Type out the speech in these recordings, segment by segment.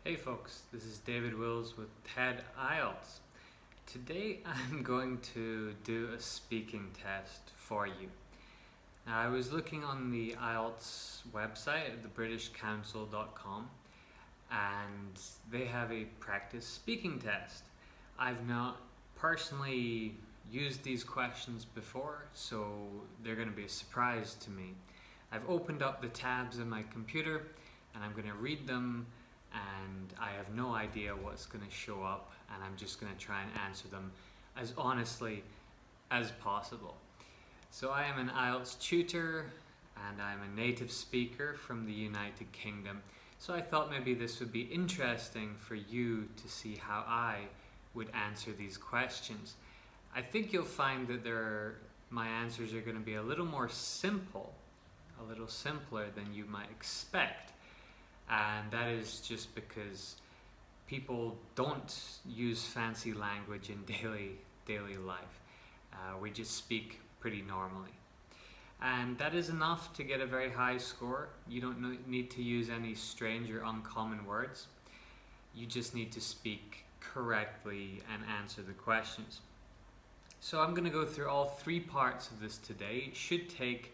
Hey folks, this is David Wills with TED-IELTS. Today I'm going to do a speaking test for you. Now, I was looking on the IELTS website at thebritishcouncil.com and they have a practice speaking test. I've not personally used these questions before, so they're going to be a surprise to me. I've opened up the tabs in my computer and I'm going to read them, and I have no idea what's going to show up, and I'm just going to try and answer them as honestly as possible. So I am an IELTS tutor and I'm a native speaker from the United Kingdom, so I thought maybe this would be interesting for you to see how I would answer these questions. I think you'll find that my answers are going to be a little more simple, a little simpler than you might expect. And that is just because people don't use fancy language in daily life. We just speak pretty normally. And that is enough to get a very high score. You don't need to use any strange or uncommon words. You just need to speak correctly and answer the questions. So I'm going to go through all three parts of this today. It should take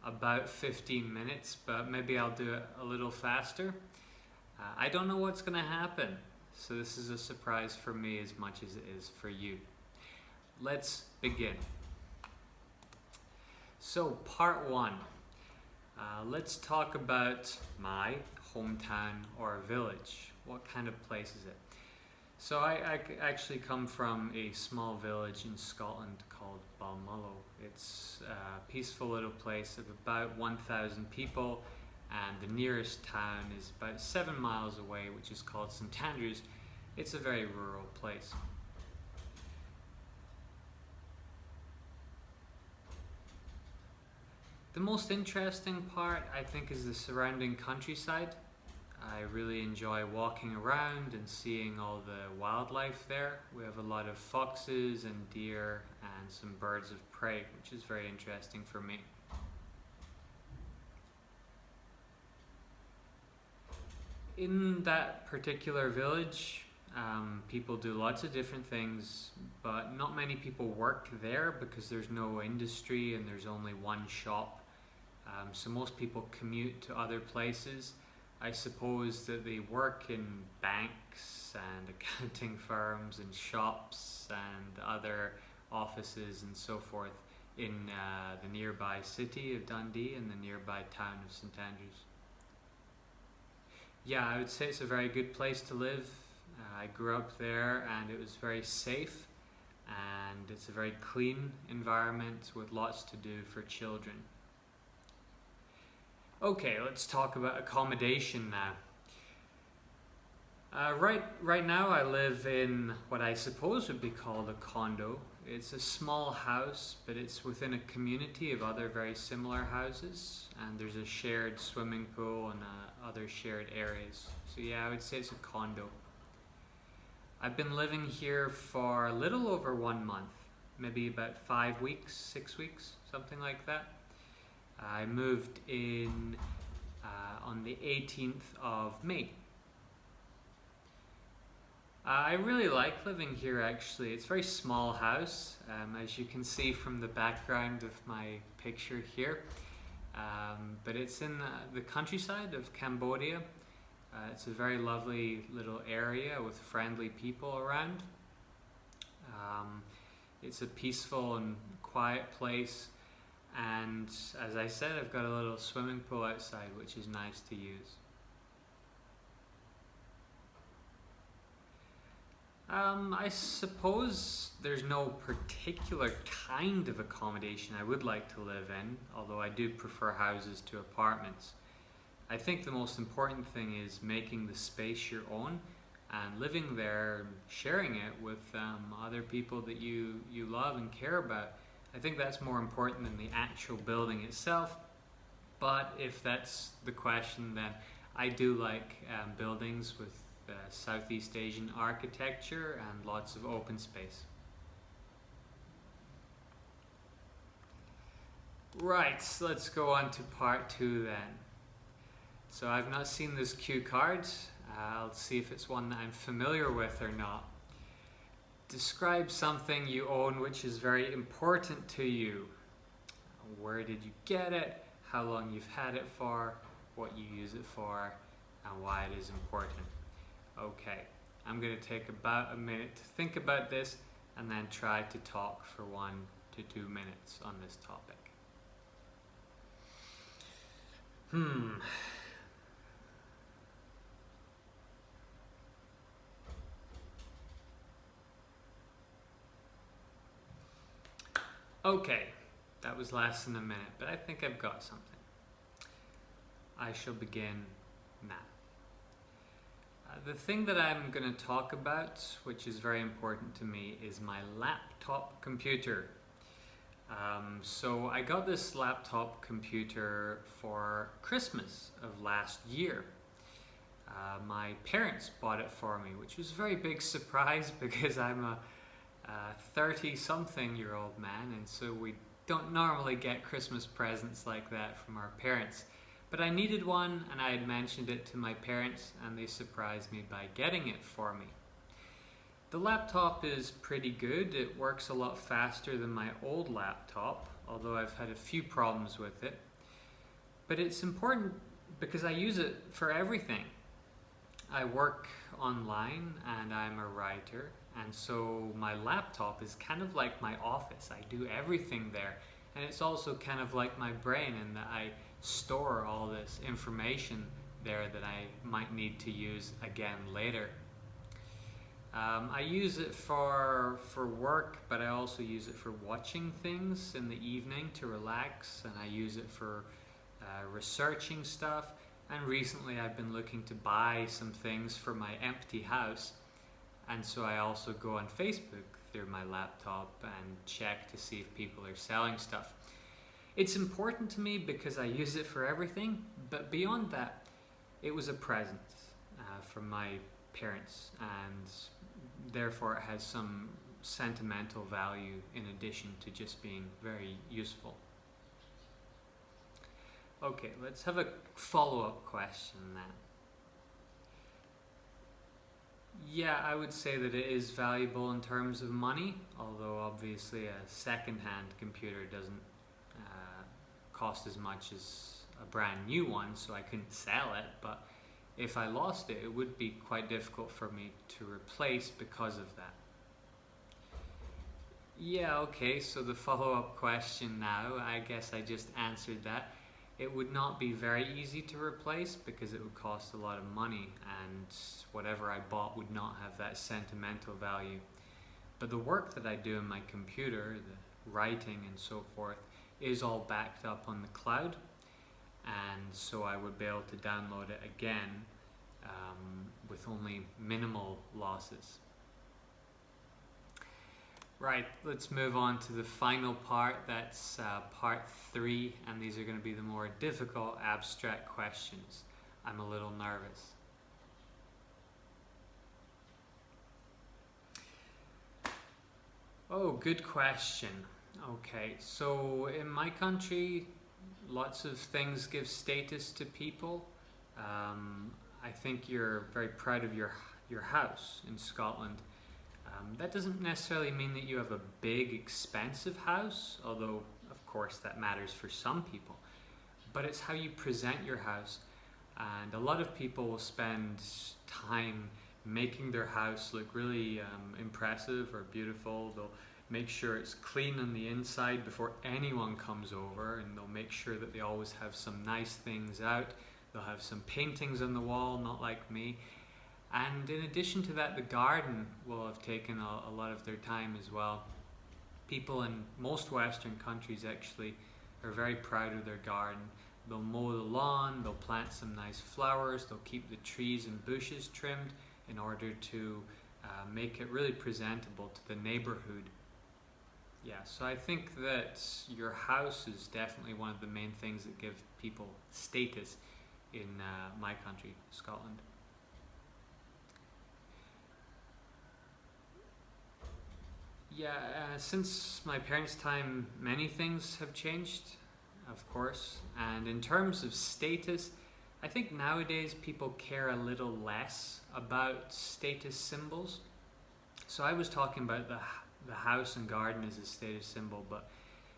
about 15 minutes, but maybe I'll do it a little faster. I don't know what's going to happen, so this is a surprise for me as much as it is for you. Let's begin. So part one, let's talk about my hometown or village. What kind of place is it? So I actually come from a small village in Scotland called Balmullo. It's a peaceful little place of about 1,000 people, and the nearest town is about 7 miles away, which is called St Andrews. It's a very rural place. The most interesting part, I think, is the surrounding countryside. I really enjoy walking around and seeing all the wildlife there. We have a lot of foxes and deer and some birds of prey, which is very interesting for me. In that particular village, people do lots of different things, but not many people work there because there's no industry and there's only one shop. So most people commute to other places. I suppose that they work in banks and accounting firms and shops and other offices and so forth in the nearby city of Dundee and the nearby town of St Andrews. Yeah, I would say it's a very good place to live. I grew up there and it was very safe, and it's a very clean environment with lots to do for children. Okay, let's talk about accommodation now. Right now I live in what I suppose would be called a condo. It's a small house, but it's within a community of other very similar houses, and there's a shared swimming pool and other shared areas. So yeah, I would say it's a condo. I've been living here for a little over 1 month, maybe about 5 weeks, 6 weeks, something like that. I moved in on the 18th of May. I really like living here actually. It's a very small house, as you can see from the background of my picture here. But it's in the countryside of Cambodia. It's a very lovely little area with friendly people around. It's a peaceful and quiet place. And as I said, I've got a little swimming pool outside, which is nice to use. I suppose there's no particular kind of accommodation I would like to live in, although I do prefer houses to apartments. I think the most important thing is making the space your own and living there and sharing it with other people that you love and care about. I think that's more important than the actual building itself, but if that's the question, then I do like buildings with Southeast Asian architecture and lots of open space. Right, so let's go on to part two then. So I've not seen this cue card. I'll see if it's one that I'm familiar with or not. Describe something you own which is very important to you. Where did you get it? How long you've had it for? What you use it for? And why it is important. Okay, I'm going to take about a minute to think about this and then try to talk for 1 to 2 minutes on this topic. Okay, that was less than a minute, but I think I've got something. I shall begin now. The thing that I'm going to talk about, which is very important to me, is my laptop computer. So I got this laptop computer for Christmas of last year. My parents bought it for me, which was a very big surprise because I'm a 30-something-year-old man, and so we don't normally get Christmas presents like that from our parents. But I needed one, and I had mentioned it to my parents, and they surprised me by getting it for me. The laptop is pretty good. It works a lot faster than my old laptop, although I've had a few problems with it. But it's important because I use it for everything. I work online and I'm a writer, and so my laptop is kind of like my office. I do everything there, and it's also kind of like my brain in that I store all this information there that I might need to use again later. I use it for work, but I also use it for watching things in the evening to relax, and I use it for researching stuff. And recently I've been looking to buy some things for my empty house, and so I also go on Facebook through my laptop and check to see if people are selling stuff. It's important to me because I use it for everything, but beyond that, it was a present from my parents, and therefore it has some sentimental value in addition to just being very useful. Okay, let's have a follow-up question then. Yeah, I would say that it is valuable in terms of money, although obviously a second-hand computer doesn't cost as much as a brand new one, so I couldn't sell it, but if I lost it, it would be quite difficult for me to replace because of that. Yeah, okay, so the follow-up question now, I guess I just answered that. It would not be very easy to replace because it would cost a lot of money, and whatever I bought would not have that sentimental value. But the work that I do in my computer, the writing and so forth, is all backed up on the cloud, and so I would be able to download it again with only minimal losses. Right, let's move on to the final part. That's part 3, and these are going to be the more difficult abstract questions. I'm a little nervous. Oh, good question. Okay, so in my country, lots of things give status to people. I think you're very proud of your house in Scotland. That doesn't necessarily mean that you have a big, expensive house, although of course that matters for some people. But it's how you present your house, and a lot of people will spend time making their house look really impressive or beautiful. They'll make sure it's clean on the inside before anyone comes over, and they'll make sure that they always have some nice things out. They'll have some paintings on the wall, not like me. And in addition to that, the garden will have taken a lot of their time as well. People in most Western countries actually are very proud of their garden. They'll mow the lawn, they'll plant some nice flowers, they'll keep the trees and bushes trimmed in order to make it really presentable to the neighborhood. Yeah, so I think that your house is definitely one of the main things that give people status in my country, Scotland. Yeah, since my parents' time, many things have changed, of course. And in terms of status, I think nowadays people care a little less about status symbols. So I was talking about the house and garden as a status symbol, but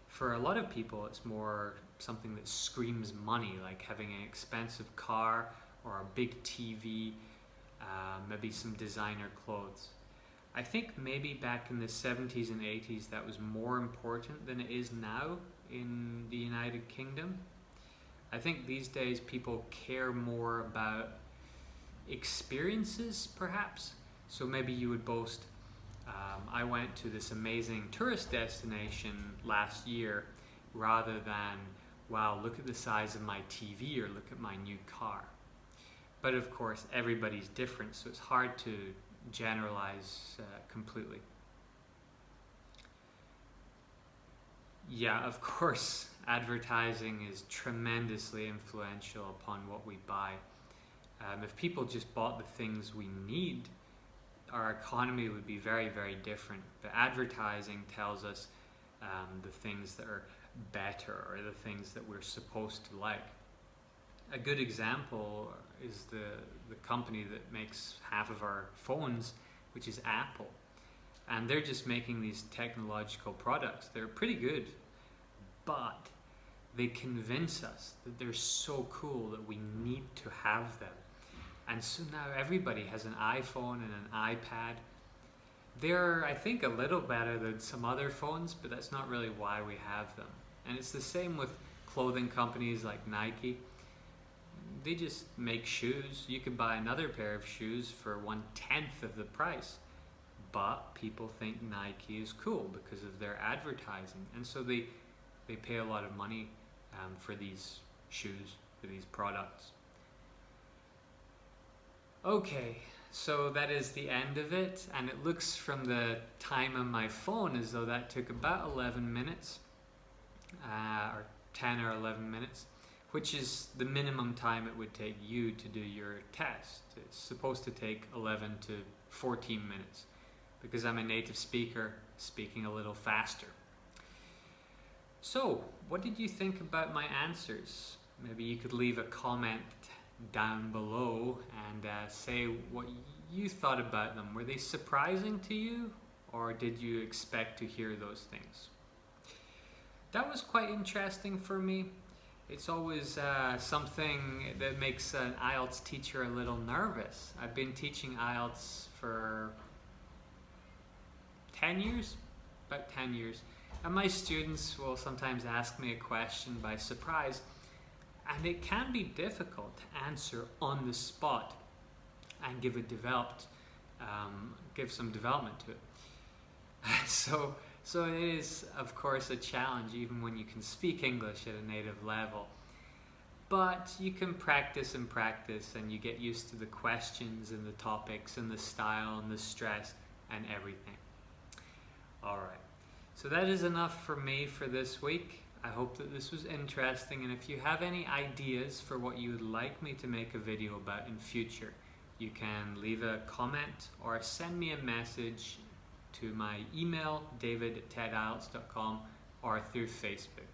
for a lot of people it's more something that screams money, like having an expensive car or a big TV, maybe some designer clothes. I think maybe back in the 70s and 80s that was more important than it is now in the United Kingdom. I think these days people care more about experiences, perhaps. So maybe you would boast, I went to this amazing tourist destination last year, rather than, wow, look at the size of my TV or look at my new car. But of course, everybody's different, so it's hard to generalize completely. Yeah, of course, advertising is tremendously influential upon what we buy. If people just bought the things we need, our economy would be very, very different. But advertising tells us the things that are better or the things that we're supposed to like. A good example is the company that makes half of our phones, which is Apple. And they're just making these technological products. They're pretty good, but they convince us that they're so cool that we need to have them. And so now everybody has an iPhone and an iPad. They're, I think, a little better than some other phones, but that's not really why we have them. And it's the same with clothing companies like Nike. They just make shoes. You could buy another pair of shoes for 1/10 of the price. But people think Nike is cool because of their advertising. And so they pay a lot of money for these shoes, for these products. Okay, so that is the end of it. And it looks from the time on my phone as though that took about 11 minutes, or 10 or 11 minutes, which is the minimum time it would take you to do your test. It's supposed to take 11 to 14 minutes because I'm a native speaker speaking a little faster. So, what did you think about my answers? Maybe you could leave a comment down below and say what you thought about them. Were they surprising to you, or did you expect to hear those things? That was quite interesting for me. It's always something that makes an IELTS teacher a little nervous. I've been teaching IELTS for 10 years, about 10 years. And my students will sometimes ask me a question by surprise, and it can be difficult to answer on the spot and give some development to it. So it is, of course, a challenge even when you can speak English at a native level. But you can practice and practice, and you get used to the questions and the topics and the style and the stress and everything. Alright, so that is enough for me for this week. I hope that this was interesting, and if you have any ideas for what you would like me to make a video about in future, you can leave a comment or send me a message to my email, david@TED-IELTS.com, or through Facebook.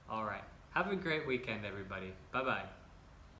Alright, have a great weekend everybody. Bye bye.